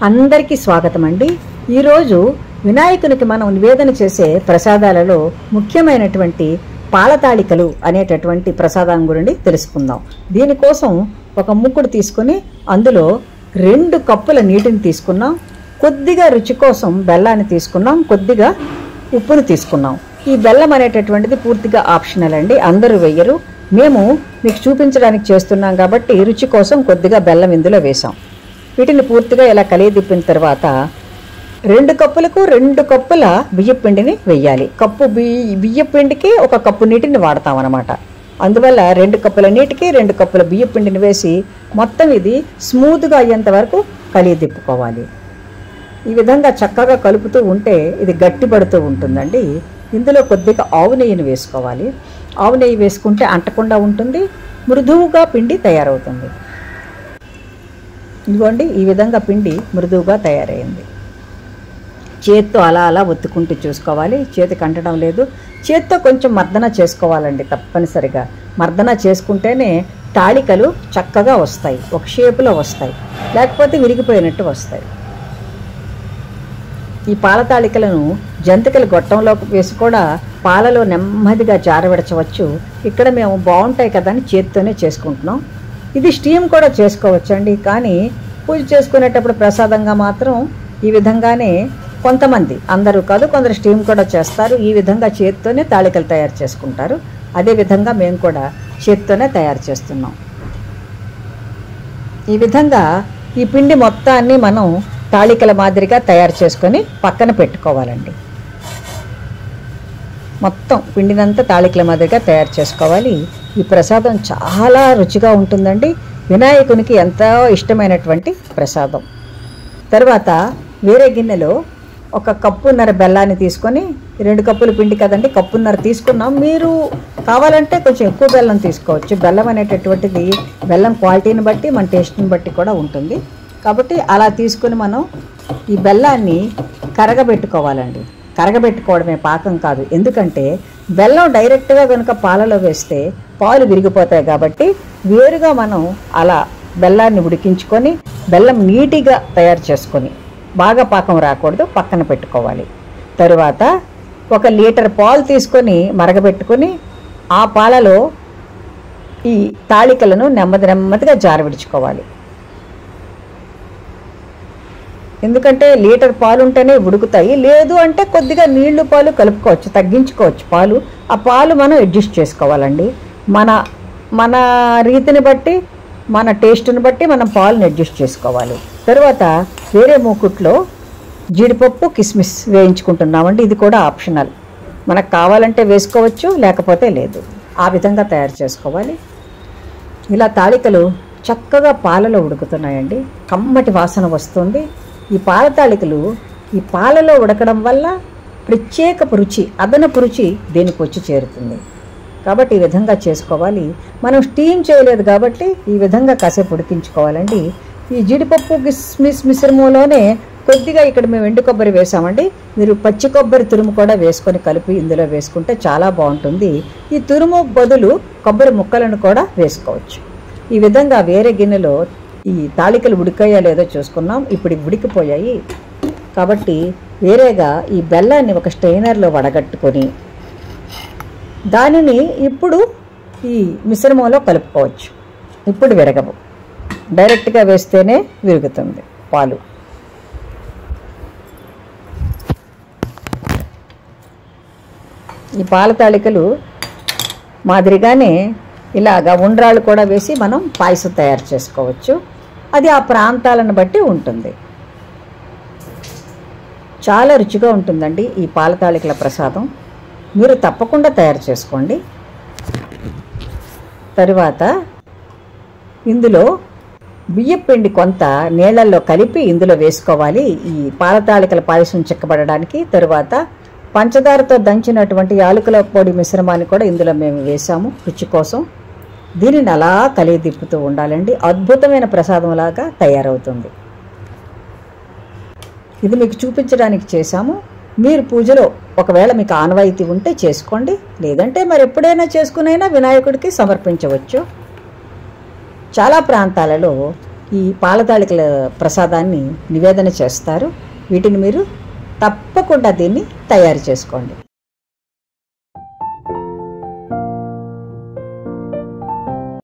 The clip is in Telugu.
అందరికీ స్వాగతం అండి. ఈరోజు వినాయకునికి మనం నివేదన చేసే ప్రసాదాలలో ముఖ్యమైనటువంటి పాలతాళికలు అనేటటువంటి ప్రసాదం గురించి తెలుసుకుందాం. దీనికోసం ఒక ముక్కుడు తీసుకుని అందులో 2 కప్పుల నీటిని తీసుకున్నాం. కొద్దిగా రుచి కోసం బెల్లాన్ని తీసుకున్నాం, కొద్దిగా ఉప్పును తీసుకున్నాం. ఈ బెల్లం అనేటటువంటిది పూర్తిగా ఆప్షనల్ అండి, అందరూ వేయరు. మేము మీకు చూపించడానికి చేస్తున్నాం కాబట్టి రుచి కోసం కొద్దిగా బెల్లం ఇందులో వేసాం. వీటిని పూర్తిగా ఇలా కలియదిప్పిన తర్వాత 2 కప్పులకు 2 కప్పుల బియ్యపిండిని వేయాలి. కప్పు బియ్యపిండికి 1 కప్పు నీటిని వాడతాం అన్నమాట. అందువల్ల 2 కప్పుల నీటికి 2 కప్పుల బియ్యపిండిని వేసి మొత్తం ఇది స్మూత్గా అయ్యేంత వరకు కలియదిప్పుకోవాలి. ఈ విధంగా చక్కగా కలుపుతూ ఉంటే ఇది గట్టిపడుతూ ఉంటుందండి. ఇందులో కొద్దిగా ఆవు నెయ్యిని వేసుకోవాలి. ఆవు నెయ్యి వేసుకుంటే అంటకుండా ఉంటుంది, మృదువుగా పిండి తయారవుతుంది. ఇదిగోండి, ఈ విధంగా పిండి మృదువుగా తయారైంది. చేత్తో అలా అలా ఒత్తుకుంటూ చూసుకోవాలి, చేతికి అంటడం లేదు. చేత్తో కొంచెం మర్దన చేసుకోవాలండి, తప్పనిసరిగా మర్దన చేసుకుంటేనే తాళికలు చక్కగా వస్తాయి, ఒక షేపులో వస్తాయి, లేకపోతే విరిగిపోయినట్టు వస్తాయి. ఈ పాల తాళికలను జంతికలు గొట్టంలోకి వేసి కూడా పాలలో నెమ్మదిగా జారవిడచవచ్చు. ఇక్కడ మేము బాగుంటాయి కదా అని చేత్తోనే చేసుకుంటున్నాం. ఇది స్టీమ్ కూడా చేసుకోవచ్చండి, కానీ పూజ చేసుకునేటప్పుడు ప్రసాదంగా మాత్రం ఈ విధంగానే కొంతమంది, అందరూ కాదు, కొందరు స్టీమ్ కూడా చేస్తారు. ఈ విధంగా చేత్తోనే తాళికలు తయారు చేసుకుంటారు. అదేవిధంగా మేము కూడా చేత్తోనే తయారు చేస్తున్నాం. ఈ విధంగా ఈ పిండి మొత్తాన్ని మనం తాళికల మాదిరిగా తయారు చేసుకొని పక్కన పెట్టుకోవాలండి. మొత్తం పిండినంతా తాళికల మాదిరిగా తయారు చేసుకోవాలి. ఈ ప్రసాదం చాలా రుచిగా ఉంటుందండి, వినాయకునికి ఎంతో ఇష్టమైనటువంటి ప్రసాదం. తర్వాత వేరే గిన్నెలో 1 కప్పున్నర బెల్లాన్ని తీసుకొని, 2 కప్పుల పిండి కదండి, కప్పున్నర తీసుకున్నాం. మీరు కావాలంటే కొంచెం ఎక్కువ బెల్లం తీసుకోవచ్చు. బెల్లం అనేటటువంటిది బెల్లం క్వాలిటీని బట్టి మన టేస్ట్ని బట్టి కూడా ఉంటుంది. కాబట్టి అలా తీసుకుని మనం ఈ బెల్లాన్ని కరగబెట్టుకోవాలండి. కరగబెట్టుకోవడమే, పాకం కాదు. ఎందుకంటే బెల్లం డైరెక్ట్గా కనుక పాలలో వేస్తే పాలు విరిగిపోతాయి. కాబట్టి వేరుగా మనం అలా బెల్లాన్ని ఉడికించుకొని బెల్లం నీటిగా తయారు చేసుకొని, బాగా పాకం రాకూడదు, పక్కన పెట్టుకోవాలి. తరువాత 1 లీటర్ పాలు తీసుకొని మరగబెట్టుకొని ఆ పాలలో ఈ తాళికలను నెమ్మదిగా జారవిడుచుకోవాలి. ఎందుకంటే లీటర్ పాలు ఉంటేనే ఉడుకుతాయి, లేదు అంటే కొద్దిగా నీళ్లు పాలు కలుపుకోవచ్చు, తగ్గించుకోవచ్చు పాలు. ఆ పాలు మనం అడ్జస్ట్ చేసుకోవాలండి. మన రీతిని బట్టి, మన టేస్ట్ని బట్టి మనం పాలను అడ్జస్ట్ చేసుకోవాలి. తర్వాత వేరే మూకుట్లో జీడిపప్పు, కిస్మిస్ వేయించుకుంటున్నామండి. ఇది కూడా ఆప్షనల్, మనకు కావాలంటే వేసుకోవచ్చు, లేకపోతే లేదు. ఆ విధంగా తయారు చేసుకోవాలి. ఇలా తాళికలు చక్కగా పాలలో ఉడుకుతున్నాయండి, కమ్మటి వాసన వస్తుంది. ఈ పాల తాళికలు ఈ పాలలో ఉడకడం వల్ల ప్రత్యేకపు రుచి, అదనపు రుచి దీనికి వచ్చి చేరుతుంది. కాబట్టి ఈ విధంగా చేసుకోవాలి. మనం స్టీమ్ చేయలేదు కాబట్టి ఈ విధంగా కాసేపు ఉడికించుకోవాలండి. ఈ జీడిపప్పు కిస్మిస్ మిశ్రమంలోనే కొద్దిగా ఇక్కడ మేము ఎండు కొబ్బరి వేసామండి. మీరు పచ్చి కొబ్బరి తురుము కూడా వేసుకొని కలిపి ఇందులో వేసుకుంటే చాలా బాగుంటుంది. ఈ తురుము బదులు కొబ్బరి ముక్కలను కూడా వేసుకోవచ్చు. ఈ విధంగా వేరే గిన్నెలో ఈ తాళికలు ఉడికాయా లేదో చూసుకున్నాం. ఇప్పుడు ఉడికిపోయాయి కాబట్టి వేరేగా ఈ బెల్లాన్ని ఒక స్ట్రైనర్లో వడగట్టుకొని దానిని ఇప్పుడు ఈ మిశ్రమంలో కలుపుకోవచ్చు. ఇప్పుడు విరగవు, డైరెక్ట్గా వేస్తేనే విరుగుతుంది పాలు. ఈ పాల తాళికలు మాదిరిగానే ఇలాగా ఉండ్రాళ్ళు కూడా వేసి మనం పాయసం తయారు చేసుకోవచ్చు. అది ఆ ప్రాంతాలను బట్టి ఉంటుంది. చాలా రుచిగా ఉంటుందండి ఈ పాల తాళికల ప్రసాదం. మీరు తప్పకుండా తయారు చేసుకోండి. తరువాత ఇందులో బియ్యపిండి కొంత నీళ్ళల్లో కలిపి ఇందులో వేసుకోవాలి, ఈ పాల తాళికల పాయసం చిక్కబడడానికి. తరువాత పంచదారతో దంచినటువంటి యాలకుల పొడి మిశ్రమాన్ని కూడా ఇందులో మేము వేసాము రుచి కోసం. దీనిని అలా కలియదిప్పుతూ ఉండాలండి, అద్భుతమైన ప్రసాదంలాగా తయారవుతుంది. ఇది మీకు చూపించడానికి చేశాము. మీరు పూజలో ఒకవేళ మీకు ఆనవాయితీ ఉంటే చేసుకోండి, లేదంటే మరి ఎప్పుడైనా చేసుకునైనా వినాయకుడికి సమర్పించవచ్చు. చాలా ప్రాంతాలలో ఈ పాలతాళికల ప్రసాదాన్ని నివేదన చేస్తారు. వీటిని మీరు తప్పకుండా దీన్ని తయారు చేసుకోండి.